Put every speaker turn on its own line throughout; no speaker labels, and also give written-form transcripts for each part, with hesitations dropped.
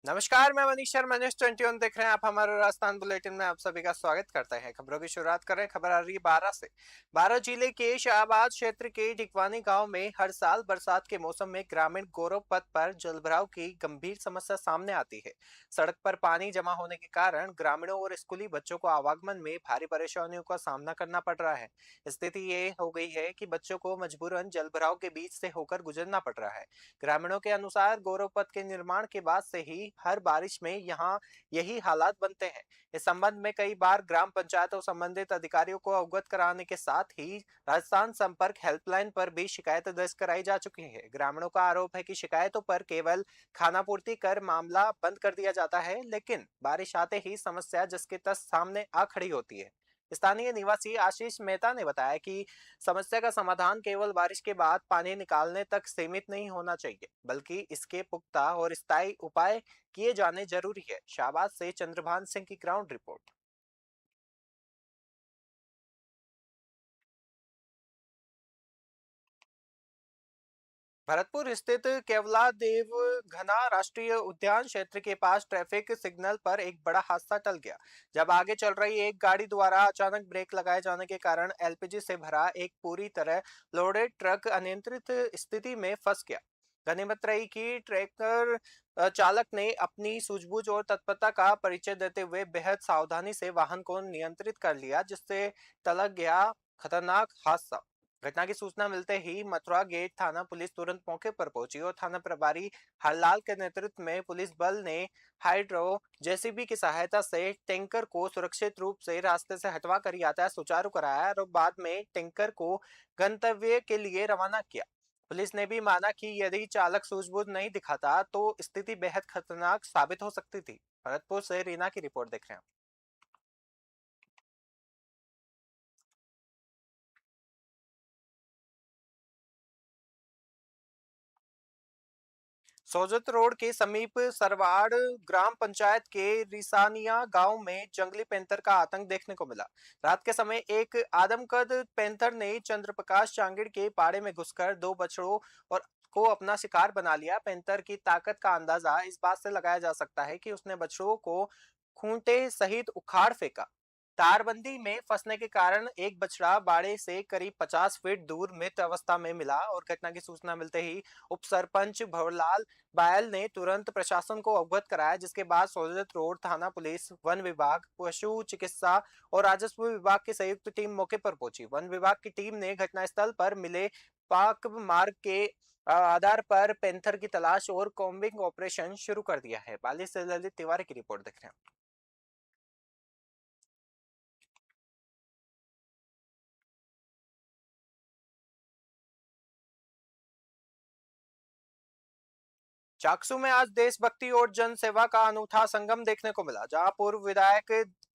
नमस्कार, मैं मनीष शर्मा, न्यूज़ 21 देख रहे हैं आप। हमारे राजस्थान बुलेटिन में आप सभी का स्वागत करते हैं। खबरों की शुरुआत करें। खबर आ रही है 12 से। 12 जिले के शाहबाद क्षेत्र के टिकवानी गांव में हर साल बरसात के मौसम में ग्रामीण गौरव पथ पर जलभराव की गंभीर समस्या सामने आती है। सड़क पर पानी जमा होने के कारण ग्रामीणों और स्कूली बच्चों को आवागमन में भारी परेशानियों का सामना करना पड़ रहा है। स्थिति ये हो गई है कि बच्चों को मजबूरन जलभराव के बीच से होकर गुजरना पड़ रहा है। ग्रामीणों के अनुसार गौरव पथ के निर्माण के बाद से ही हर बारिश में यहाँ यही हालात बनते हैं। इस संबंध में कई बार ग्राम पंचायत और संबंधित अधिकारियों को अवगत कराने के साथ ही राजस्थान संपर्क हेल्पलाइन पर भी शिकायत दर्ज कराई जा चुकी है। ग्रामीणों का आरोप है कि शिकायतों पर केवल खानापूर्ति कर मामला बंद कर दिया जाता है, लेकिन बारिश आते ही समस्या जिसके तस सामने आ खड़ी होती है। स्थानीय निवासी आशीष मेहता ने बताया कि समस्या का समाधान केवल बारिश के बाद पानी निकालने तक सीमित नहीं होना चाहिए, बल्कि इसके पुख्ता और स्थायी उपाय किए जाने जरूरी है। शाहबाद से चंद्रभान सिंह की ग्राउंड रिपोर्ट। भरतपुर स्थित केवला देव घना राष्ट्रीय उद्यान क्षेत्र के पास ट्रैफिक सिग्नल पर एक बड़ा हादसा टल गया, जब आगे चल रही एक गाड़ी द्वारा अचानक ब्रेक लगाए जाने के कारण एलपीजी से भरा एक पूरी तरह लोडेड ट्रक अनियंत्रित स्थिति में फंस गया। गनीमत रही कि ट्रैकर चालक ने अपनी सूझबूझ और तत्परता का परिचय देते हुए बेहद सावधानी से वाहन को नियंत्रित कर लिया, जिससे टल गया खतरनाक हादसा। घटना की सूचना मिलते ही मथुरा गेट थाना पुलिस तुरंत मौके पर पहुंची और थाना प्रभारी हरलाल के नेतृत्व में पुलिस बल ने हाइड्रो जेसीबी की सहायता से टैंकर को सुरक्षित रूप से रास्ते से हटवा कर यातायात सुचारू कराया और बाद में टैंकर को गंतव्य के लिए रवाना किया। पुलिस ने भी माना कि यदि चालक सूझबूझ नहीं दिखाता तो स्थिति बेहद खतरनाक साबित हो सकती थी। भरतपुर से रीना की रिपोर्ट देख रहे हैं। सोजत रोड के समीप सरवाड़ ग्राम पंचायत के रिसानिया गांव में जंगली पेंथर का आतंक देखने को मिला। रात के समय एक आदमकद पेंथर ने चंद्रप्रकाश चांगिड़ के पाड़े में घुसकर दो बछड़ों और को अपना शिकार बना लिया। पेंथर की ताकत का अंदाजा इस बात से लगाया जा सकता है कि उसने बछड़ों को खूंटे सहित उखाड़ फेंका। तारबंदी में फंसने के कारण एक बछड़ा बाड़े से करीब 50 फीट दूर मृत अवस्था में मिला और घटना की सूचना मिलते ही उप सरपंच भवरलाल बायल ने तुरंत प्रशासन को अवगत कराया, जिसके बाद सोजत रोड थाना पुलिस, वन विभाग, पशु चिकित्सा और राजस्व विभाग की संयुक्त टीम मौके पर पहुंची। वन विभाग की टीम ने घटनास्थल पर मिले पाक मार्ग के आधार पर पेंथर की तलाश और कॉम्बिंग ऑपरेशन शुरू कर दिया है। बाली से ललित तिवारी की रिपोर्ट देख रहे हैं। चाकसू में आज देशभक्ति और जन सेवा का अनूठा संगम देखने को मिला, जहां पूर्व विधायक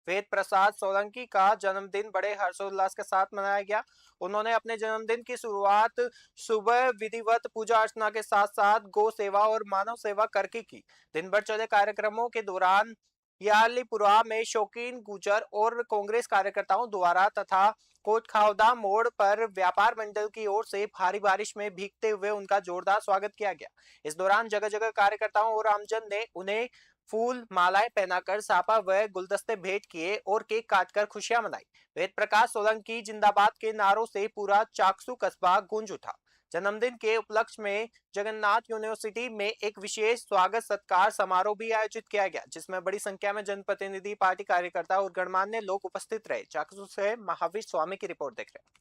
वेद प्रसाद सोलंकी का जन्मदिन बड़े हर्षोल्लास के साथ मनाया गया। उन्होंने अपने जन्मदिन की शुरुआत सुबह विधिवत पूजा अर्चना के साथ साथ गौ सेवा और मानव सेवा करके की। दिन भर चले कार्यक्रमों के दौरान यालीपुरा में शौकीन गुजर और कांग्रेस कार्यकर्ताओं द्वारा तथा कोटखावदा मोड़ पर व्यापार मंडल की ओर से भारी बारिश में भीगते हुए उनका जोरदार स्वागत किया गया। इस दौरान जगह जगह कार्यकर्ताओं और आमजन ने उन्हें फूल मालाएं पहनाकर सापा व गुलदस्ते भेंट किए और केक काटकर खुशियां मनाई। वेद प्रकाश सोलंकी जिंदाबाद के नारों से पूरा चाकसू कस्बा गूंज उठा। जन्मदिन के उपलक्ष्य में जगन्नाथ यूनिवर्सिटी में एक विशेष स्वागत सत्कार समारोह भी आयोजित किया गया, जिसमें बड़ी संख्या में जनप्रतिनिधि, पार्टी कार्यकर्ता और गणमान्य लोग उपस्थित रहे। चाकसू से महावीर स्वामी की रिपोर्ट देख रहे हैं।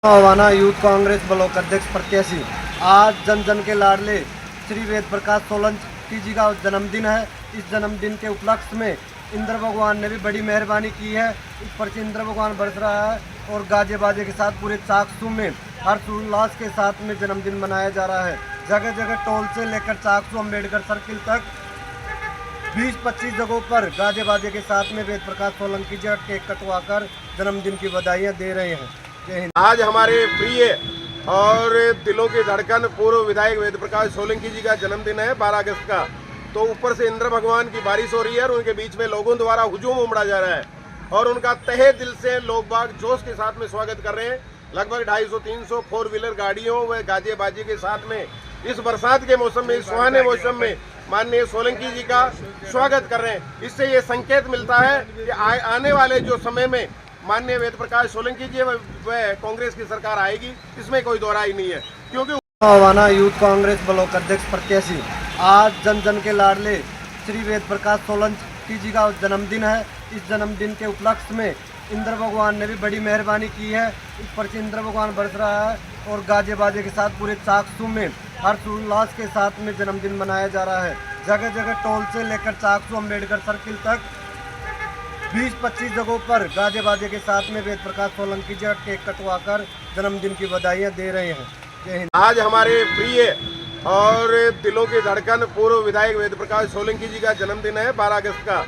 हवाना यूथ कांग्रेस ब्लॉक अध्यक्ष प्रत्याशी। आज जन जन के लाडले श्री वेद प्रकाश सोलंकी जी का जन्मदिन है। इस जन्मदिन के उपलक्ष्य में इंद्र भगवान ने भी बड़ी मेहरबानी की है। ऊपर से इंद्र भगवान बरस रहा है और गाजे बाजे के साथ पूरे चाकसू में हर्षोल्लास के साथ में जन्मदिन मनाया जा रहा है। जगह जगह टोल से लेकर चाकसू अम्बेडकर सर्किल तक 20-25 जगहों पर गाजे बाजे के साथ में वेद प्रकाश सोलंकी जी केक कटवा कर जन्मदिन की बधाइयाँ दे रहे हैं। जय हिंद।
आज हमारे प्रिय और दिलों की धड़कन पूर्व विधायक वेद प्रकाश सोलंकी जी का जन्मदिन है 12 अगस्त का। तो ऊपर से इंद्र भगवान की बारिश हो रही है और उनके बीच में लोगों द्वारा हुजूम उमड़ा जा रहा है और उनका तहे दिल से लोग बाग जोश के साथ में स्वागत कर रहे हैं। लगभग 250-300 फोर व्हीलर गाड़ियों व गाजे बाजे के साथ में इस बरसात के मौसम में, इस सुहाने मौसम में माननीय सोलंकी जी का स्वागत कर रहे हैं। इससे ये संकेत मिलता है कि आने वाले जो समय में माननीय वेद प्रकाश सोलंकी जी व कांग्रेस की सरकार आएगी, इसमें कोई दो राय नहीं है। क्योंकि
हवाना यूथ कांग्रेस ब्लॉक अध्यक्ष प्रत्याशी आज जन जन के लाडले श्री वेद प्रकाश सोलंकी जी का जन्मदिन है। इस जन्मदिन के उपलक्ष्य में इंद्र भगवान ने भी बड़ी मेहरबानी की है। ऊपर से इंद्र भगवान बरस रहा है और गाजे बाजे के साथ पूरे चाकसू में हर्षोल्लास के साथ में जन्मदिन मनाया जा रहा है। जगह जगह टोल से लेकर चाकसू अम्बेडकर सर्किल तक 20-25 जगहों पर गाजे बाजे के साथ में वेद प्रकाश सोलंकी जी का केक कटवाकर जन्मदिन की बधाइयाँ दे रहे हैं। जय हिंद।
आज हमारे प्रिय और दिलों की धड़कन पूर्व विधायक वेद प्रकाश सोलंकी जी का जन्मदिन है 12 अगस्त का।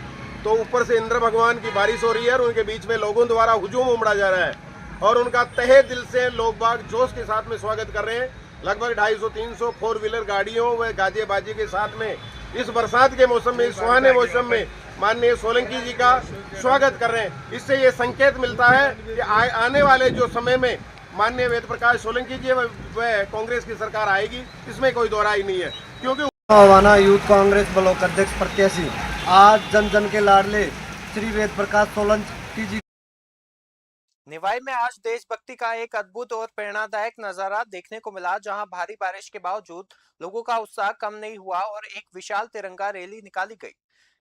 तो ऊपर से इंद्र भगवान की बारिश हो रही है और उनके बीच में लोगों द्वारा हुजूम उमड़ा जा रहा है और उनका तहे दिल से लोग बाग जोश के साथ में स्वागत कर रहे हैं। लगभग 250-300 फोर व्हीलर गाड़ियों व गाजे बाजे के साथ में इस बरसात के मौसम में, इस सुहाने मौसम में माननीय सोलंकी जी का स्वागत कर रहे हैं। इससे ये संकेत मिलता है कि आने वाले जो समय में माननीय वेद प्रकाश सोलंकी जी व कांग्रेस की सरकार आएगी, इसमें कोई दो राय नहीं है। क्योंकि
हवाना यूथ कांग्रेस ब्लॉक अध्यक्ष प्रत्याशी आज जन जन के लाडले श्री वेद प्रकाश सोलंकी जी
निवाई में आज देशभक्ति का एक अद्भुत और प्रेरणादायक नजारा देखने को मिला, जहां भारी बारिश के बावजूद लोगों का उत्साह कम नहीं हुआ और एक विशाल तिरंगा रैली निकाली गई।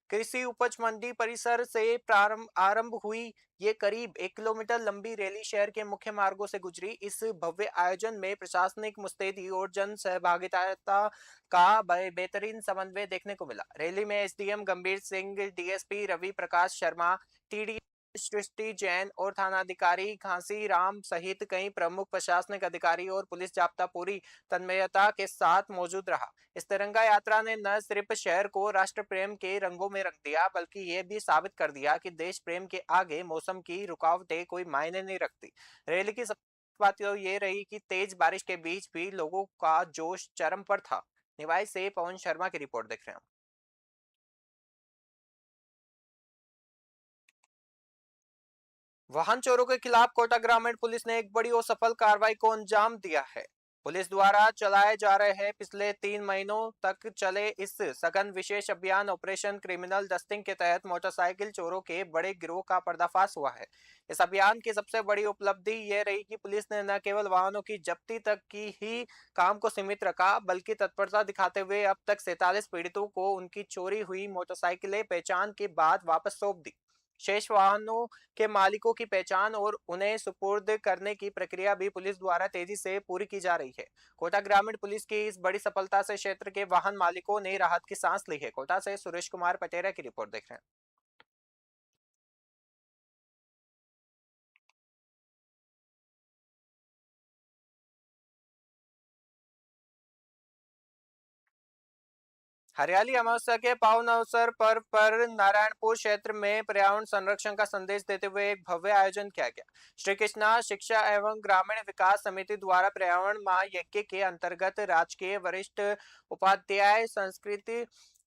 कृषि उपज मंडी परिसर से प्रारंभ आरंभ हुई ये करीब 1 किलोमीटर लंबी रैली शहर के मुख्य मार्गों से गुजरी। इस भव्य आयोजन में प्रशासनिक मुस्तैदी और जन सहभागिता का बेहतरीन समन्वय देखने को मिला। रैली में एसडीएम गंभीर सिंह, डीएसपी रवि प्रकाश शर्मा, टीडी सृष्टि जैन और थानाधिकारी घासी राम सहित कई प्रमुख प्रशासनिक अधिकारी और पुलिस जाब्ता पूरी तन्मयता के साथ मौजूद रहा। इस तिरंगा यात्रा ने न सिर्फ शहर को राष्ट्र प्रेम के रंगों में रंग दिया, बल्कि ये भी साबित कर दिया कि देश प्रेम के आगे मौसम की रुकावटें कोई मायने नहीं रखती। रैली की सबसे बात तो ये रही कि तेज बारिश के बीच भी लोगों का जोश चरम पर था। निवाई से पवन शर्मा की रिपोर्ट देख रहे हैं। वाहन चोरों के खिलाफ कोटा ग्रामीण पुलिस ने एक बड़ी और सफल कार्रवाई को अंजाम दिया है। पुलिस द्वारा चलाए जा रहे पिछले 3 महीनों तक चले इस सघन विशेष अभियान ऑपरेशन क्रिमिनल डस्टिंग के तहत मोटरसाइकिल चोरों के बड़े गिरोह का पर्दाफाश हुआ है। इस अभियान की सबसे बड़ी उपलब्धि ये रही कि पुलिस ने न केवल वाहनों की जब्ती तक की ही काम को सीमित रखा, बल्कि तत्परता दिखाते हुए अब तक 47 पीड़ितों को उनकी चोरी हुई मोटरसाइकिलें पहचान के बाद वापस सौंप दी। शेष वाहनों के मालिकों की पहचान और उन्हें सुपुर्द करने की प्रक्रिया भी पुलिस द्वारा तेजी से पूरी की जा रही है। कोटा ग्रामीण पुलिस की इस बड़ी सफलता से क्षेत्र के वाहन मालिकों ने राहत की सांस ली है। कोटा से सुरेश कुमार पटेरा की रिपोर्ट देख रहे हैं। हरियाली अमावस्या के पावन अवसर पर नारायणपुर क्षेत्र में पर्यावरण संरक्षण का संदेश देते हुए एक भव्य आयोजन किया गया। श्री कृष्णा शिक्षा एवं ग्रामीण विकास समिति द्वारा पर्यावरण महायज्ञ के अंतर्गत राजकीय वरिष्ठ उपाध्याय संस्कृति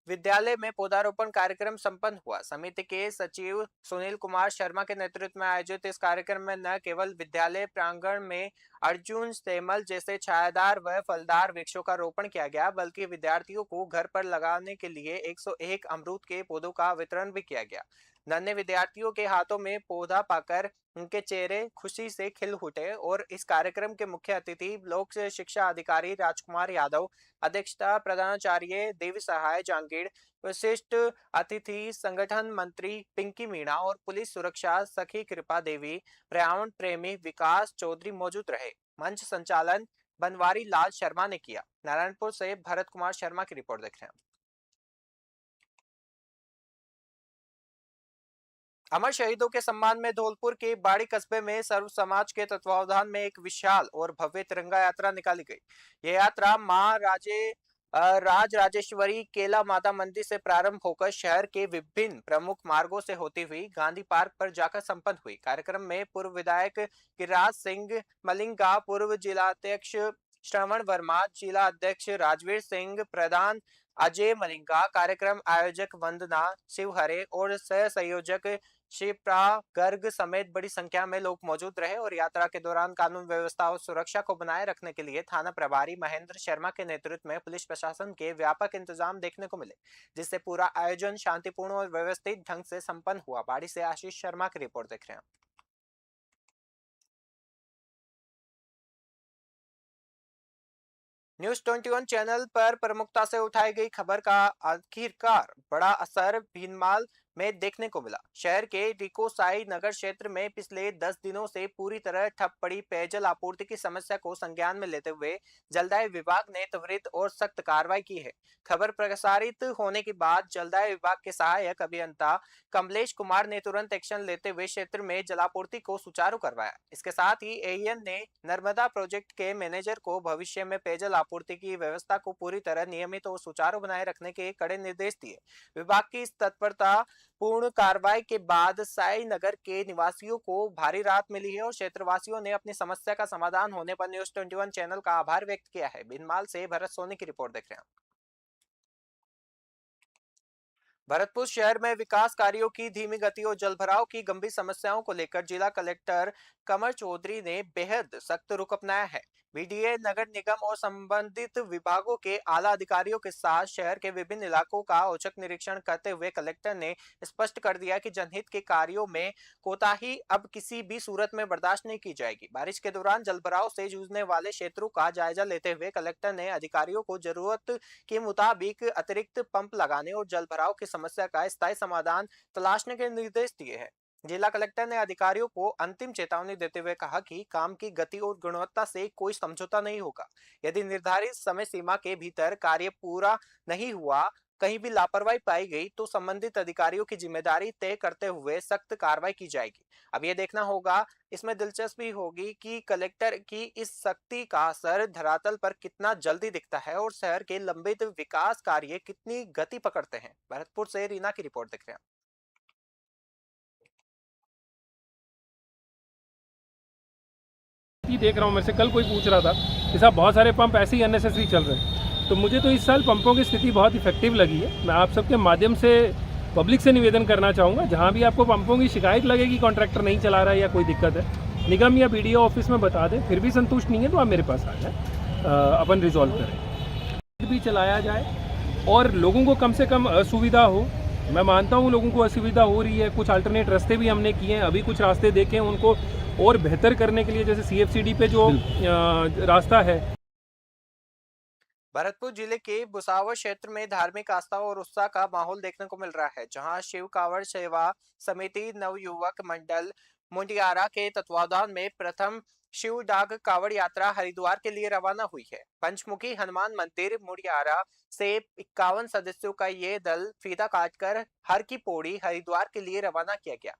विद्यालय में पौधारोपण कार्यक्रम संपन्न हुआ। समिति के सचिव सुनील कुमार शर्मा के नेतृत्व में आयोजित इस कार्यक्रम में न केवल विद्यालय प्रांगण में अर्जुन सेमल जैसे छायादार व फलदार वृक्षों का रोपण किया गया, बल्कि विद्यार्थियों को घर पर लगाने के लिए 101 अमरूद के पौधों का वितरण भी किया गया। नन्हे विद्यार्थियों के हाथों में पौधा पाकर उनके चेहरे खुशी से खिल उठे और इस कार्यक्रम के मुख्य अतिथि लोक शिक्षा अधिकारी राजकुमार यादव, अध्यक्षता प्रधानाचार्य देवी सहाय जांगीड़, विशिष्ट अतिथि संगठन मंत्री पिंकी मीणा और पुलिस सुरक्षा सखी कृपा देवी, पर्यावरण प्रेमी विकास चौधरी मौजूद रहे। मंच संचालन बनवारी लाल शर्मा ने किया। नारायणपुर से भरत कुमार शर्मा की रिपोर्ट देख रहे हैं। अमर शहीदों के सम्मान में धौलपुर के बाड़ी कस्बे में सर्व समाज के तत्वावधान में एक विशाल और भव्य तिरंगा यात्रा निकाली गई। यह यात्रा मां राज राजेश्वरी केला माता मंदिर से प्रारंभ होकर शहर के विभिन्न प्रमुख मार्गों से होती हुई गांधी पार्क पर जाकर संपन्न हुई। कार्यक्रम में पूर्व विधायक गिरिराज सिंह मलिंगा, पूर्व जिलाध्यक्ष श्रवण वर्मा, जिला अध्यक्ष राजवीर सिंह, प्रधान अजय मलिंगा, कार्यक्रम आयोजक वंदना शिवहरे और सह संयोजक शिप्रा गर्ग समेत बड़ी संख्या में लोग मौजूद रहे और यात्रा के दौरान कानून व्यवस्था और सुरक्षा को बनाए रखने के लिए थाना प्रभारी महेंद्र शर्मा के नेतृत्व में पुलिस प्रशासन के व्यापक इंतजाम देखने को मिले, जिससे पूरा आयोजन शांतिपूर्ण और व्यवस्थित ढंग से संपन्न हुआ। बाड़ी से आशीष शर्मा की रिपोर्ट देख रहे हैं। न्यूज 21 चैनल पर प्रमुखता से उठाई गई खबर का आखिरकार बड़ा असर भीनमाल में देखने को मिला। शहर के रिकोसाई नगर क्षेत्र में पिछले 10 दिनों से पूरी तरह ठप पड़ी पेयजल आपूर्ति की समस्या को संज्ञान में लेते हुए जलदाय विभाग ने त्वरित और सख्त कार्रवाई की है। खबर प्रसारित होने के बाद जलदाय विभाग के सहायक अभियंता कमलेश कुमार ने तुरंत एक्शन लेते हुए क्षेत्र में जलापूर्ति को सुचारू करवाया। इसके साथ ही एईएन ने नर्मदा प्रोजेक्ट के मैनेजर को भविष्य में पेयजल आपूर्ति की व्यवस्था को पूरी तरह नियमित और सुचारू बनाए रखने के कड़े निर्देश दिए। विभाग की इस तत्परता पूर्ण कार्रवाई के बाद साई नगर के निवासियों को भारी राहत मिली है और क्षेत्रवासियों ने अपनी समस्या का समाधान होने पर न्यूज 21 चैनल का आभार व्यक्त किया है। भीनमाल से भरत सोनी की रिपोर्ट देख रहे हैं। भरतपुर शहर में विकास कार्यों की धीमी गति और जलभराव की गंभीर समस्याओं को लेकर जिला कलेक्टर कमर चौधरी ने बेहद सख्त रुख अपनाया है। बीडीए, नगर निगम और संबंधित विभागों के आला अधिकारियों के साथ शहर के विभिन्न इलाकों का औचक निरीक्षण करते हुए कलेक्टर ने स्पष्ट कर दिया कि जनहित के कार्यों में कोताही अब किसी भी सूरत में बर्दाश्त नहीं की जाएगी। बारिश के दौरान जलभराव से जूझने वाले क्षेत्रों का जायजा लेते हुए कलेक्टर ने अधिकारियों को जरूरत के मुताबिक अतिरिक्त पंप लगाने और जलभराव की समस्या का स्थायी समाधान तलाशने के निर्देश दिए हैं। जिला कलेक्टर ने अधिकारियों को अंतिम चेतावनी देते हुए कहा कि काम की गति और गुणवत्ता से कोई समझौता नहीं होगा। यदि निर्धारित समय सीमा के भीतर कार्य पूरा नहीं हुआ, कहीं भी लापरवाही पाई गई तो संबंधित अधिकारियों की जिम्मेदारी तय करते हुए सख्त कार्रवाई की जाएगी। अब ये देखना होगा, इसमें दिलचस्पी होगी कि कलेक्टर की इस सख्ती का असर धरातल पर कितना जल्दी दिखता है और शहर के लंबित विकास कार्य कितनी गति पकड़ते हैं। भरतपुर से रीना की रिपोर्ट देख रहे हैं।
देख रहा हूँ, मेरे से कल कोई पूछ रहा था कि साहब बहुत सारे पंप ऐसे ही अननेसेसरी चल रहे हैं। तो मुझे तो इस साल पंपों की स्थिति बहुत इफेक्टिव लगी है। मैं आप सबके माध्यम से पब्लिक से निवेदन करना चाहूँगा, जहाँ भी आपको पंपों की शिकायत लगे कि कॉन्ट्रैक्टर नहीं चला रहा है या कोई दिक्कत है, निगम या बीडीओ ऑफिस में बता दें। फिर भी संतुष्ट नहीं है तो आप मेरे पास आ जाए, अपन रिजॉल्व करें। भी चलाया जाए और लोगों को कम से कम असुविधा हो। मैं मानता हूँ लोगों को असुविधा हो रही है, कुछ अल्टरनेट रास्ते भी हमने किए हैं, अभी कुछ रास्ते देखे हैं उनको और बेहतर करने के लिए, जैसे सीएफसीडी पे जो रास्ता है।
भरतपुर जिले के बुसावर क्षेत्र में धार्मिक आस्था और उत्साह का माहौल देखने को मिल रहा है, जहां शिव कांवड़ सेवा समिति नवयुवक मंडल मुंडियारा के तत्वावधान में प्रथम शिव डाक कांवड़ यात्रा हरिद्वार के लिए रवाना हुई है। पंचमुखी हनुमान मंदिर मुंडियारा से 51 सदस्यों का ये दल फीता काटकर हर की पौड़ी हरिद्वार के लिए रवाना किया गया।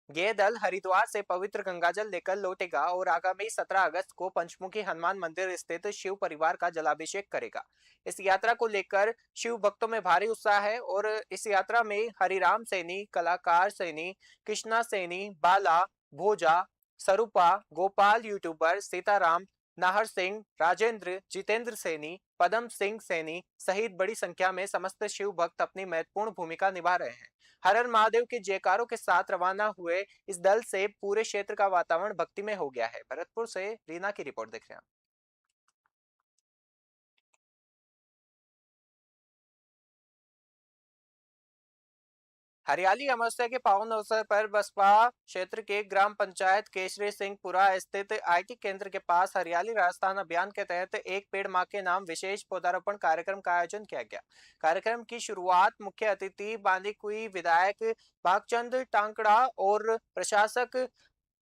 ये दल हरिद्वार से पवित्र गंगाजल लेकर लौटेगा और आगामी 17 अगस्त को पंचमुखी हनुमान मंदिर स्थित शिव परिवार का जलाभिषेक करेगा। इस यात्रा को लेकर शिव भक्तों में भारी उत्साह है और इस यात्रा में हरिराम सैनी, कलाकार सैनी, कृष्णा सैनी, बाला भोजा, सरूपा, गोपाल यूट्यूबर, सीताराम, नाहर सिंह, राजेंद्र, जितेंद्र सैनी, पदम सिंह सैनी सहित बड़ी संख्या में समस्त शिव भक्त अपनी महत्वपूर्ण भूमिका निभा रहे हैं। हर हर महादेव के जयकारों के साथ रवाना हुए इस दल से पूरे क्षेत्र का वातावरण भक्तिमय हो गया है। भरतपुर से रीना की रिपोर्ट देख रहे हैं। हरियाली अमावस्या के पावन अवसर पर बसपा क्षेत्र के ग्राम पंचायत केसरी सिंहपुरा स्थित आईटी केंद्र के पास हरियाली राजस्थान अभियान के तहत एक पेड़ मां के नाम विशेष पौधारोपण कार्यक्रम का आयोजन किया गया। कार्यक्रम की शुरुआत मुख्य अतिथि बांदीकुई विधायक भागचंद टांकड़ा और प्रशासक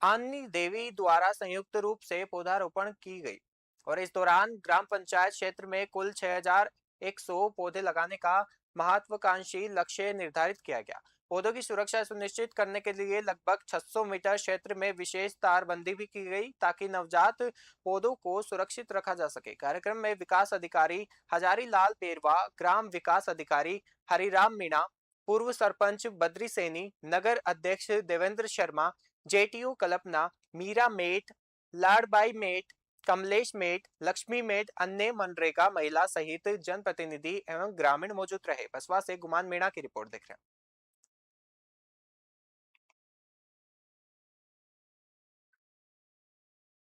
आनी देवी द्वारा संयुक्त रूप से पौधारोपण की गई और इस दौरान ग्राम पंचायत क्षेत्र में कुल 6100 पौधे लगाने का महत्वाकांक्षी लक्ष्य निर्धारित किया गया। पौधों की सुरक्षा सुनिश्चित करने के लिए लगभग 600 मीटर क्षेत्र में विशेष तारबंदी भी की गई ताकि नवजात पौधों को सुरक्षित रखा जा सके। कार्यक्रम में विकास अधिकारी हजारी लाल पेरवा, ग्राम विकास अधिकारी हरिराम मीणा, पूर्व सरपंच बद्री सैनी, नगर अध्यक्ष Devendra Sharma, JTU Kalpana, Meera mate, Ladbai mate, Kamlesh mate, Lakshmi mate, अन्य मनरेगा महिला सहित जनप्रतिनिधि एवं ग्रामीण मौजूद रहे। बसवा से गुमान मीणा की रिपोर्ट देख रहे हैं।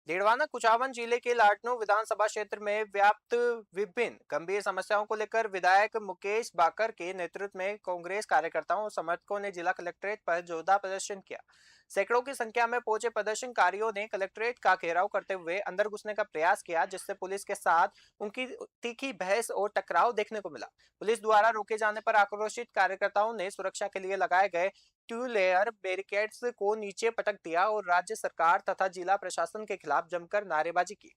डेड़वाना कुचावन जिले के लाटनो विधानसभा क्षेत्र में व्याप्त विभिन्न गंभीर समस्याओं को लेकर विधायक मुकेश बाकर के नेतृत्व में कांग्रेस कार्यकर्ताओं और समर्थकों ने जिला कलेक्ट्रेट पर जोरदार प्रदर्शन किया। सैकड़ों की संख्या में पहुंचे प्रदर्शनकारियों ने कलेक्ट्रेट का घेराव करते हुए अंदर घुसने का प्रयास किया, जिससे पुलिस के साथ उनकी तीखी बहस और टकराव देखने को मिला। पुलिस द्वारा रोके जाने पर आक्रोशित कार्यकर्ताओं ने सुरक्षा के लिए लगाए गए 2 लेयर बैरिकेड्स को नीचे पटक दिया और राज्य सरकार तथा जिला प्रशासन के खिलाफ जमकर नारेबाजी की।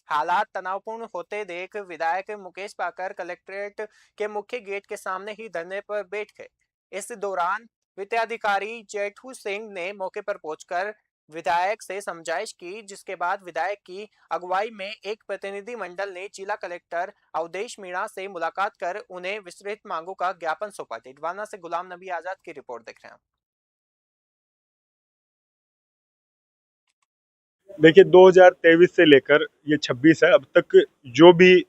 हालात तनावपूर्ण होते देख विधायक मुकेश बाकर कलेक्ट्रेट के मुख्य गेट के सामने ही धरने पर बैठ गए। इस दौरान वित्ताधिकारी जेठू सिंह ने मौके पर पहुंचकर विधायक से समझाइश की, जिसके बाद विधायक की अगुवाई में एक प्रतिनिधि मंडल ने जिला कलेक्टर अवधेश मीणा से मुलाकात कर उन्हें विस्तृत मांगों का ज्ञापन सौंपा। डिडवाना से गुलाम नबी आजाद की रिपोर्ट देख रहे हैं।
देखिए 2023 से लेकर ये 26 है, अब तक जो भी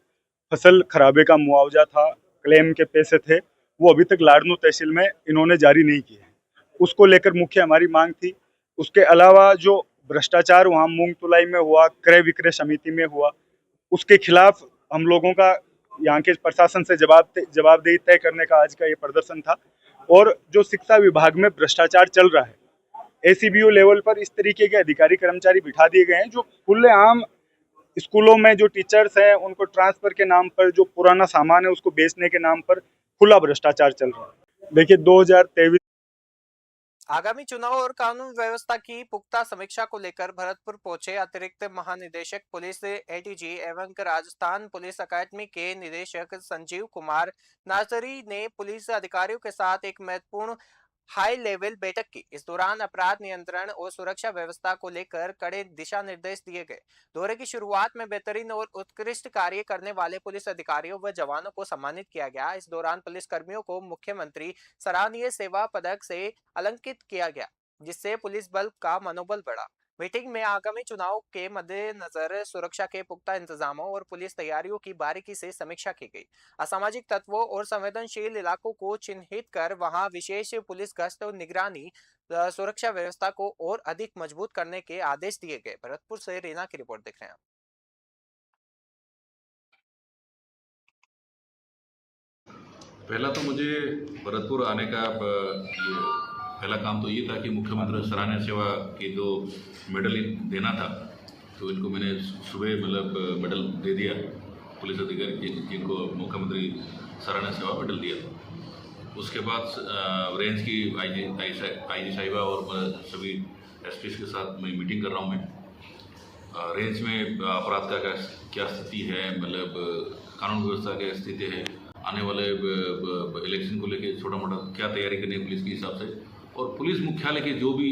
फसल खराबे का मुआवजा था, क्लेम के पैसे थे, वो अभी तक लाडनू तहसील में इन्होंने जारी नहीं किए हैं। उसको लेकर मुख्य हमारी मांग थी। उसके अलावा जो भ्रष्टाचार वहाँ मूंग तुलाई में हुआ, क्रय विक्रय समिति में हुआ, उसके खिलाफ हम लोगों का यहाँ के प्रशासन से जवाबदेही तय करने का आज का ये प्रदर्शन था। और जो शिक्षा विभाग में भ्रष्टाचार चल रहा है, एसीबीओ लेवल पर इस तरीके के अधिकारी कर्मचारी बिठा दिए गए हैं जो खुलेआम स्कूलों में जो टीचर्स हैं उनको ट्रांसफर के नाम पर, जो पुराना सामान है उसको बेचने के नाम पर खुला भ्रष्टाचार चल रहा है। देखिए 2023
आगामी चुनाव और कानून व्यवस्था की पुख्ता समीक्षा को लेकर भरतपुर पहुंचे अतिरिक्त महानिदेशक पुलिस एडीजी एवं राजस्थान पुलिस अकादमी के निदेशक संजीव कुमार नाजरी ने पुलिस अधिकारियों के साथ एक महत्वपूर्ण हाई लेवल बैठक की। इस दौरान अपराध नियंत्रण और सुरक्षा व्यवस्था को लेकर कड़े दिशा निर्देश दिए गए। दौरे की शुरुआत में बेहतरीन और उत्कृष्ट कार्य करने वाले पुलिस अधिकारियों व जवानों को सम्मानित किया गया। इस दौरान पुलिस कर्मियों को मुख्यमंत्री सराहनीय सेवा पदक से अलंकृत किया गया, जिससे पुलिस बल का मनोबल बढ़ा। मीटिंग में आगामी चुनाव के मद्देनजर सुरक्षा के पुख्ता इंतजामों और पुलिस तैयारियों की बारीकी से समीक्षा की गई। असामाजिक तत्वों और संवेदनशील इलाकों को चिन्हित कर वहां विशेष पुलिस गश्त और निगरानी सुरक्षा व्यवस्था को और अधिक मजबूत करने के आदेश दिए गए। भरतपुर से रीना की रिपोर्ट देख रहे हैं।
पहला तो मुझे भरतपुर आने का पहला काम तो ये था कि मुख्यमंत्री सराहनीय सेवा की जो मेडल देना था, तो इनको मैंने सुबह मतलब मेडल दे दिया। पुलिस अधिकारी जिनको मुख्यमंत्री सराहनीय सेवा मेडल दिया। उसके बाद रेंज की आईजी साहिबा और सभी एसपी के साथ मैं मीटिंग कर रहा हूँ। मैं रेंज में अपराध का क्या स्थिति है, मतलब कानून व्यवस्था क्या स्थिति है, आने वाले इलेक्शन को लेके छोटा मोटा क्या तैयारी करनी है पुलिस के हिसाब से, और पुलिस मुख्यालय की जो भी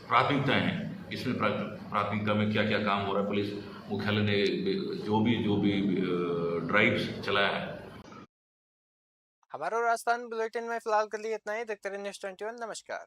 प्राथमिकताएं हैं, इसमें प्राथमिकता में क्या क्या काम हो रहा है, पुलिस मुख्यालय ने जो भी ड्राइव्स चलाया है।
हमारा राजस्थान बुलेटिन में फिलहाल के लिए इतना ही। देखते रहिए न्यूज़ 21। नमस्कार।